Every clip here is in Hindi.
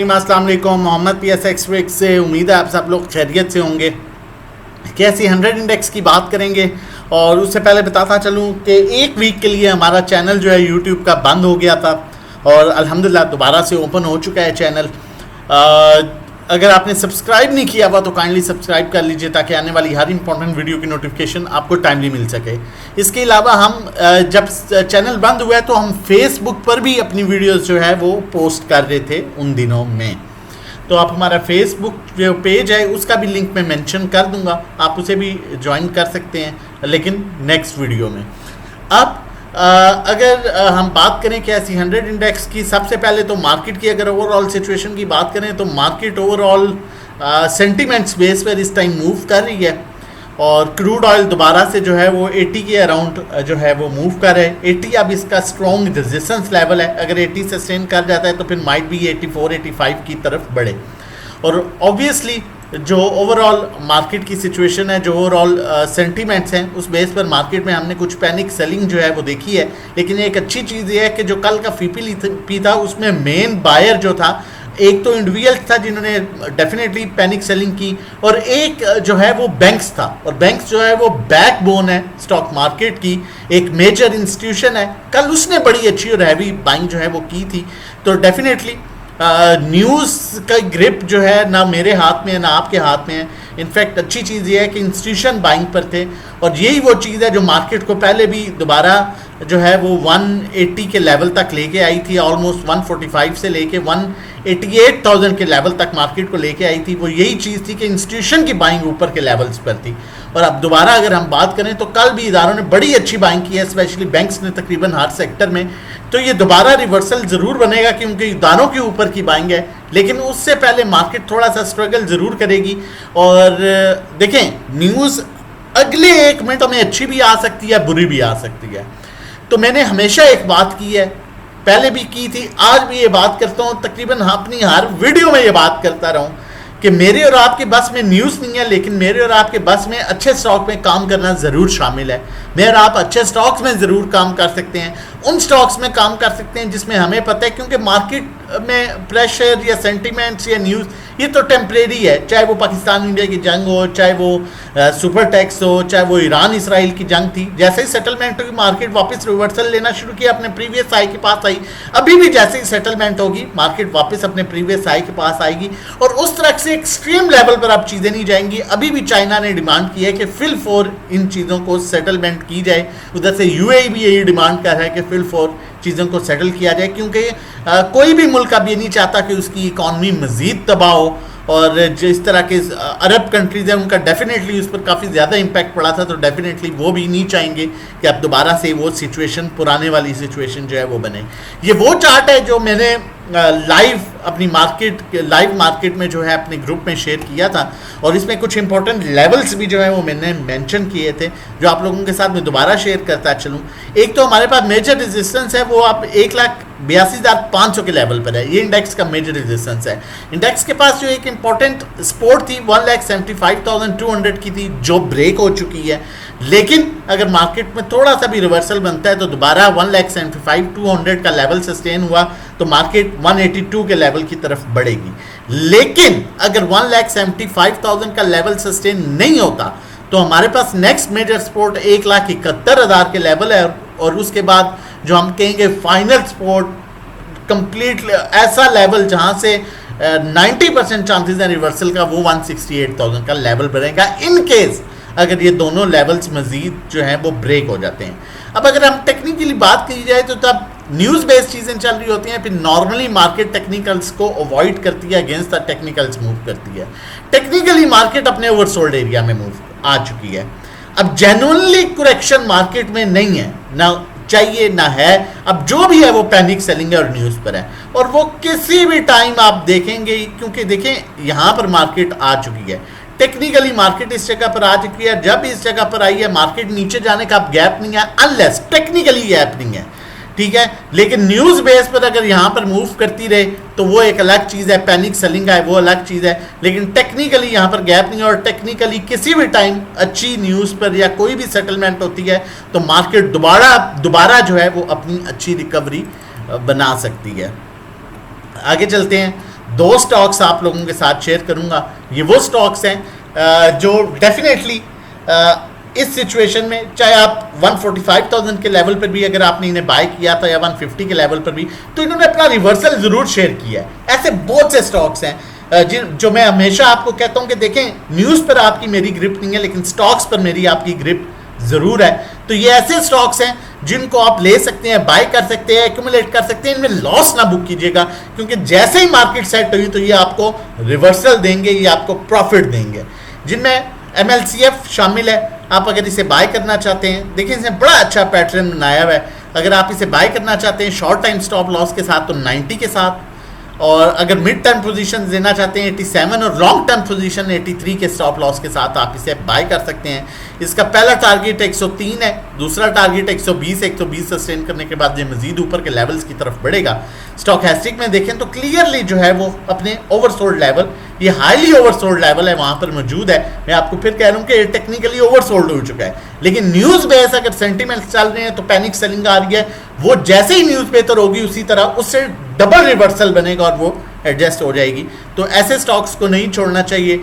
अस्सलाम वालेकुम। मोहम्मद PSX Week से उम्मीद है आप सब लोग खैरियत से होंगे। कैसी 100 इंडेक्स की बात करेंगे और उससे पहले बताता चलूँ कि एक वीक के लिए हमारा चैनल जो है यूट्यूब का बंद हो गया था और अल्हम्दुलिल्लाह दोबारा से ओपन हो चुका है चैनल। अगर आपने सब्सक्राइब नहीं किया हुआ तो काइंडली सब्सक्राइब कर लीजिए ताकि आने वाली हर इंपॉर्टेंट वीडियो की नोटिफिकेशन आपको टाइमली मिल सके। इसके अलावा हम जब चैनल बंद हुआ है तो हम फेसबुक पर भी अपनी वीडियोस जो है वो पोस्ट कर रहे थे उन दिनों में। तो आप हमारा फेसबुक जो पेज है उसका भी लिंक मैं मेंशन कर दूंगा, आप उसे भी ज्वाइन कर सकते हैं, लेकिन नेक्स्ट वीडियो में। अब अगर हम बात करें कि ऐसी 100 इंडेक्स की, सबसे पहले तो मार्केट की अगर ओवरऑल सिचुएशन की बात करें तो मार्केट ओवरऑल सेंटीमेंट्स बेस पर इस टाइम मूव कर रही है और क्रूड ऑयल दोबारा से जो है वो 80 के अराउंड जो है वो मूव कर रहा है। 80 अब इसका स्ट्रॉन्ग रेजिस्टेंस लेवल है, अगर 80 सस्टेन कर जाता है तो फिर माइट भी 84-85 की तरफ बढ़े। और ऑब्वियसली जो ओवरऑल मार्केट की सिचुएशन है, जो ओवरऑल सेंटीमेंट्स हैं, उस बेस पर मार्केट में हमने कुछ पैनिक सेलिंग जो है वो देखी है। लेकिन एक अच्छी चीज़ ये है कि जो कल का पी था उसमें मेन बायर जो था, एक तो इंडिविजुअल था जिन्होंने डेफिनेटली पैनिक सेलिंग की और एक जो है वो बैंक्स था। और बैंक्स जो है वो बैकबोन है स्टॉक मार्केट की, एक मेजर इंस्टीट्यूशन है। कल उसने बड़ी अच्छी और हैवी बाइंग जो है वो की थी। तो डेफिनेटली न्यूज़ का ग्रिप जो है ना मेरे हाथ में है ना आपके हाथ में है। इनफैक्ट अच्छी चीज़ ये है कि इंस्टीट्यूशन बाइंग पर थे और यही वो चीज़ है जो मार्केट को पहले भी दोबारा जो है वो 180 के लेवल तक लेके आई थी, ऑलमोस्ट 145 से लेके 188,000 के लेवल तक मार्केट को लेके आई थी। वो यही चीज़ थी कि इंस्टीट्यूशन की बाइंग ऊपर के लेवल्स पर थी। और अब दोबारा अगर हम बात करें तो कल भी इदारों ने बड़ी अच्छी बाइंग की है, स्पेशली बैंक्स ने तकरीबन हर सेक्टर में। तो ये दोबारा रिवर्सल ज़रूर बनेगा क्योंकि इदारों के ऊपर की बाइंग है, लेकिन उससे पहले मार्केट थोड़ा सा स्ट्रगल ज़रूर करेगी। और देखें, न्यूज़ अगले 1 मिनट में अच्छी भी आ सकती है, बुरी भी आ सकती है। तो मैंने हमेशा एक बात की है, पहले भी की थी, आज भी ये बात करता हूँ, तकरीबन अपनी हर वीडियो में ये बात करता रहूँ कि मेरे और आपके बस में न्यूज़ नहीं है, लेकिन मेरे और आपके बस में अच्छे स्टॉक में काम करना ज़रूर शामिल है। मेरे और आप अच्छे स्टॉक्स में ज़रूर काम कर सकते हैं, उन स्टॉक्स में काम कर सकते हैं जिसमें हमें पता है, क्योंकि मार्केट में प्रेशर या सेंटीमेंट्स या न्यूज़ ये तो टेम्परेरी है। चाहे वो पाकिस्तान इंडिया की जंग हो, चाहे वो सुपर टैक्स हो, चाहे वो ईरान इसराइल की जंग थी, जैसे ही सेटलमेंट होगी मार्केट वापस रिवर्सल लेना शुरू किया, अपने प्रीवियस हाई के पास आई। अभी भी जैसे ही सेटलमेंट होगी मार्केट वापस अपने प्रीवियस हाई के पास आएगी और उस तरह से एक्सट्रीम लेवल पर अब चीज़ें नहीं जाएंगी। अभी भी चाइना ने डिमांड की है कि फिल फॉर इन चीज़ों को सेटलमेंट की जाए। उधर से UAE भी यही डिमांड कर रहा है कि फिल फॉर चीज़ों को सेटल किया जाए, क्योंकि कोई भी मुल्क अब ये नहीं चाहता कि उसकी इकॉनमी मज़ीद तबाह हो। और जिस तरह के अरब कंट्रीज़ हैं उनका डेफिनेटली उस पर काफ़ी ज़्यादा इम्पैक्ट पड़ा था, तो डेफिनेटली वो भी नहीं चाहेंगे कि अब दोबारा से वो सिचुएशन, पुराने वाली सिचुएशन जो है वो बने। ये वो चार्ट है जो मैंने लाइव अपनी लाइव मार्केट में जो है अपने ग्रुप में शेयर किया था और इसमें कुछ इंपॉर्टेंट लेवल्स भी जो है वो मैंने मेंशन किए थे, जो आप लोगों के साथ मैं दोबारा शेयर करता चलूँ। एक तो हमारे पास मेजर रेजिस्टेंस है, वो आप 1,82,500 के लेवल पर है। ये इंडेक्स का मेजर रेजिस्टेंस है। इंडेक्स के पास जो एक इंपॉर्टेंट सपोर्ट थी 1,75,200 की थी, जो ब्रेक हो चुकी है। लेकिन अगर मार्केट में थोड़ा सा भी रिवर्सल बनता है तो दोबारा 1,75,200 का लेवल सस्टेन हुआ तो मार्केट 182 के लेवल की तरफ बढ़ेगी। लेकिन अगर 1,75,000 का लेवल सस्टेन नहीं होता तो हमारे पास नेक्स्ट मेजर सपोर्ट 1,71,000 के लेवल है और उसके बाद जो हम कहेंगे फाइनल सपोर्ट, कंप्लीट ऐसा लेवल जहां से 90% चांसेस है रिवर्सल का, वो 168,000 का लेवल बनेगा इन केस अगर ये दोनों लेवल्स मजीद जो हैं वो ब्रेक हो जाते हैं। अब अगर हम टेक्निकली बात की जाए तो तब न्यूज़ बेस्ड चीज़ें चल रही होती हैं, फिर नॉर्मली मार्केट टेक्निकल्स को अवॉइड करती है, अगेंस्ट द टेक्निकल्स मूव करती है। टेक्निकली मार्केट अपने ओवरसोल्ड एरिया में मूव आ चुकी है। अब जेन्युइनली करेक्शन मार्केट में नहीं है, ना चाहिए ना है। अब जो भी है वो पैनिक सेलिंग है और न्यूज़ पर है और वो किसी भी टाइम आप देखेंगे, क्योंकि देखें यहाँ पर मार्केट आ चुकी है। टेक्निकली मार्केट इस जगह पर आ चुकी है। जब इस जगह पर आई है मार्केट नीचे जाने का अब गैप नहीं है, अनलेस टेक्निकली गैप नहीं है, ठीक है। लेकिन न्यूज़ बेस पर अगर यहाँ पर मूव करती रहे तो वो एक अलग चीज़ है, पैनिक सेलिंग है वो अलग चीज़ है। लेकिन टेक्निकली यहाँ पर गैप नहीं है और टेक्निकली किसी भी टाइम अच्छी न्यूज़ पर या कोई भी सेटलमेंट होती है तो मार्केट दोबारा जो है वो अपनी अच्छी रिकवरी बना सकती है। आगे चलते हैं। दो स्टॉक्स आप लोगों के साथ शेयर करूंगा। ये वो स्टॉक्स हैं जो डेफिनेटली इस सिचुएशन में, चाहे आप 145,000 के लेवल पर भी अगर आपने इन्हें बाय किया था या 150 के लेवल पर भी, तो इन्होंने अपना रिवर्सल जरूर शेयर किया है। ऐसे बहुत से स्टॉक्स हैं जो मैं हमेशा आपको कहता हूं कि देखें, न्यूज़ पर आपकी मेरी ग्रिप नहीं है, लेकिन स्टॉक्स पर मेरी आपकी ग्रिप जरूर है। तो ये ऐसे स्टॉक्स हैं जिनको आप ले सकते हैं, बाय कर सकते हैं, एक्यूमुलेट कर सकते हैं। इनमें लॉस ना बुक कीजिएगा, क्योंकि जैसे ही मार्केट सेट हुई तो ये आपको रिवर्सल देंगे, ये आपको प्रॉफिट देंगे। जिनमें MLCF शामिल है। आप अगर इसे बाय करना चाहते हैं, देखिए इसने बड़ा अच्छा पैटर्न बनाया हुआ है। अगर आप इसे बाय करना चाहते हैं शॉर्ट टाइम स्टॉप लॉस के साथ तो 90 के साथ, और अगर मिड टर्म पोजीशन देना चाहते हैं 87, और लॉन्ग टर्म पोजीशन 83 के स्टॉप लॉस के साथ आप इसे बाय कर सकते हैं। इसका पहला टारगेट 103 है, दूसरा टारगेट 120 सस्टेन करने के बाद ये मजीद ऊपर के लेवल्स की तरफ बढ़ेगा। स्टॉकैस्टिक में देखें तो क्लियरली जो है वो अपने ओवरसोल्ड लेवल, ये हाईली ओवरसोल्ड लेवल है, वहां पर मौजूद है। मैं आपको फिर कह रहा हूं कि ये टेक्निकली ओवरसोल्ड हो चुका है, लेकिन न्यूज़ बेस अगर सेंटीमेंट्स चल रहे हैं तो पैनिक सेलिंग आ रही है। वो जैसे ही न्यूज़ बेहतर होगी उसी तरह उससे डबल रिवर्सल बनेगा और वो एडजस्ट हो जाएगी। तो ऐसे स्टॉक्स को नहीं छोड़ना चाहिए।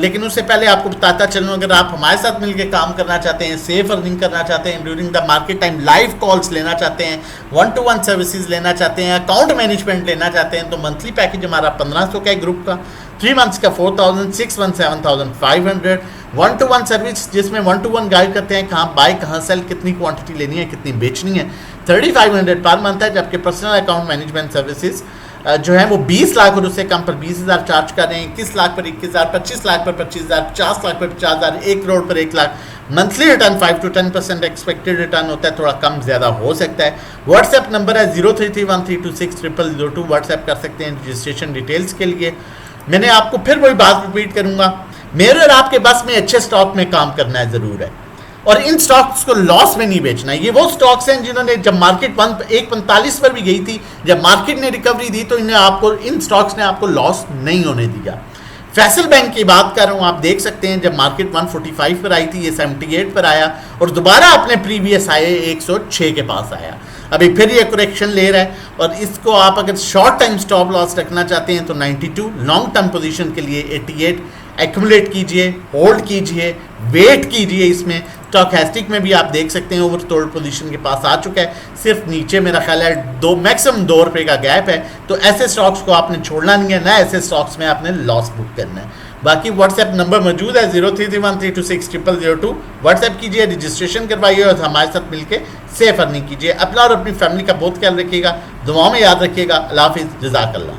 लेकिन उससे पहले आपको बताता चलूँ, अगर आप हमारे साथ मिलकर काम करना चाहते हैं, सेफ अर्निंग करना चाहते हैं, during the market time live calls लेना चाहते हैं, 1-to-1 सर्विसेज लेना चाहते हैं, अकाउंट मैनेजमेंट लेना चाहते हैं, तो मंथली पैकेज हमारा 1500 का है ग्रुप का, 3 मंथ्स का 4,000, 6 मंथ 7,500, 1-to-1 सर्विस जिसमें 1-to-1 गाइड करते हैं कहाँ बाय कहाँ सेल, कितनी क्वांटिटी लेनी है, कितनी बेचनी है, 3,500 पर मंथ है। जबकि पर्सनल अकाउंट मैनेजमेंट सर्विसेज जो है वो 20 लाख और उससे कम पर 20,000 चार्ज कर रहे हैं, 21 लाख पर 21,000, 25 लाख पर 25,000, 50 लाख पर 50,000, 1 करोड़ पर 1 lakh. Monthly return 5 to 10% expected return होता है, थोड़ा कम ज़्यादा हो सकता है। व्हाट्सएप नंबर है 0331326000, व्हाट्सएप कर सकते हैं रजिस्ट्रेशन डिटेल्स के लिए। मैंने आपको फिर वही बात रिपीट करूंगा, मेरे और आपके बस में अच्छे स्टॉक में काम करना है ज़रूर है, और इन स्टॉक्स को लॉस में नहीं बेचना है। ये वो स्टॉक्स हैं जिन्होंने जब मार्केट 145 पर भी गई थी, जब मार्केट ने रिकवरी दी तो इन स्टॉक्स ने आपको लॉस नहीं होने दिया। फैसल बैंक की बात कर रहा हूँ, आप देख सकते हैं जब मार्केट 145 पर आई थी ये 78 पर आया और दोबारा अपने प्रीवियस आए 106 के पास आया। अभी फिर ये करेक्शन ले रहा है, और इसको आप अगर शॉर्ट टाइम स्टॉप लॉस रखना चाहते हैं तो 92, लॉन्ग टर्म पोजीशन के लिए 88, एक्यूमुलेट कीजिए, होल्ड कीजिए, वेट कीजिए। इसमें स्टॉकैस्टिक में भी आप देख सकते हैं ओवरसोल्ड पोजीशन के पास आ चुका है, सिर्फ नीचे मेरा ख्याल है मैक्सिमम 2 रुपये का गैप है। तो ऐसे स्टॉक्स को आपने छोड़ना नहीं है, ना ऐसे स्टॉक्स में आपने लॉस बुक करना है। बाकी व्हाट्सएप नंबर मौजूद है 0331326002, व्हाट्सएप कीजिए, रजिस्ट्रेशन करवाइए और हमारे साथ मिलकर सेफ अर्निंग कीजिए। अपना और अपनी फैमिली का बहुत ख्याल रखिएगा, दुआओं में याद रखिएगा। अल्लाह हाफिज़, जज़ाकल्लाह।